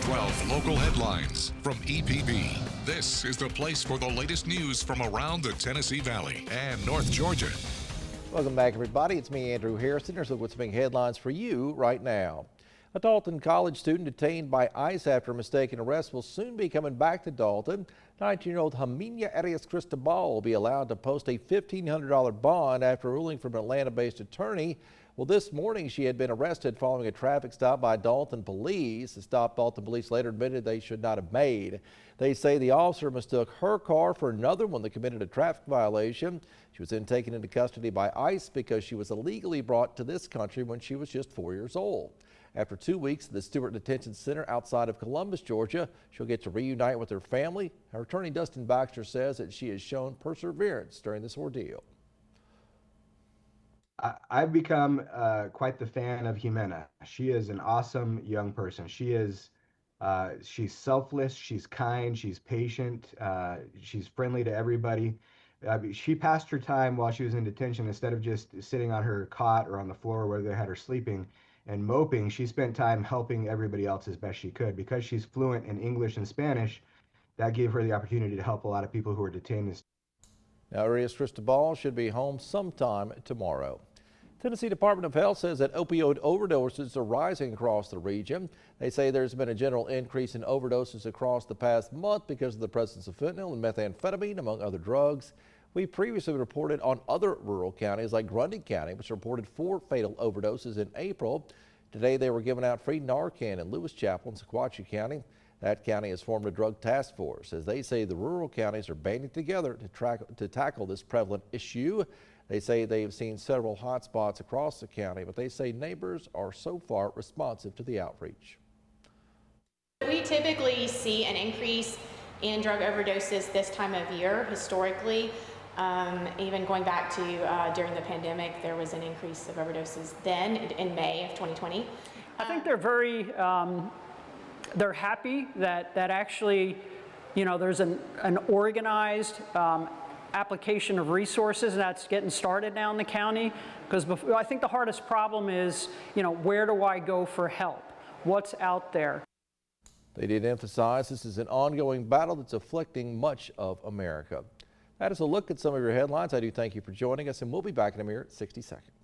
12 local headlines from EPB. This is the place for the latest news from around the Tennessee Valley and North Georgia. Welcome back, everybody. It's me, Andrew Harrison. Here's what's making headlines for you right now. A Dalton College student detained by ICE after a mistaken arrest will soon be coming back to Dalton. 19-year-old Herminia Arias Cristobal will be allowed to post a $1,500 bond after ruling from an Atlanta-based attorney. Well, this morning she had been arrested following a traffic stop by Dalton police. The stop Dalton police later admitted they should not have made. They say the officer mistook her car for another one that committed a traffic violation. She was then taken into custody by ICE because she was illegally brought to this country when she was just 4 years old. After 2 weeks at the Stewart Detention Center outside of Columbus, Georgia, she'll get to reunite with her family. Her attorney, Dustin Baxter, says that she has shown perseverance during this ordeal. I've become quite the fan of Jimena. She is an awesome young person. She's selfless, she's kind, she's patient, she's friendly to everybody. She passed her time while she was in detention. Instead of just sitting on her cot or on the floor where they had her sleeping and moping, she spent time helping everybody else as best she could. Because she's fluent in English and Spanish, that gave her the opportunity to help a lot of people who were detained. Now, Arias Cristobal should be home sometime tomorrow. Tennessee Department of Health says that opioid overdoses are rising across the region. They say there's been a general increase in overdoses across the past month because of the presence of fentanyl and methamphetamine, among other drugs. We previously reported on other rural counties like Grundy County, which reported 4 fatal overdoses in April. Today, they were giving out free Narcan in Lewis Chapel and Sequatchie County. That county has formed a drug task force, as they say the rural counties are banding together to tackle this prevalent issue. They say they've seen several hot spots across the county, but they say neighbors are so far responsive to the outreach. We typically see an increase in drug overdoses this time of year historically. Even going back to during the pandemic, there was an increase of overdoses then in May of 2020. I think they're very, they're happy that actually, you know, there's an organized application of resources that's getting started now in the county. Because I think the hardest problem is, you know, where do I go for help? What's out there? They did emphasize this is an ongoing battle that's afflicting much of America. That is a look at some of your headlines. I do thank you for joining us, and we'll be back in a mere 60 seconds.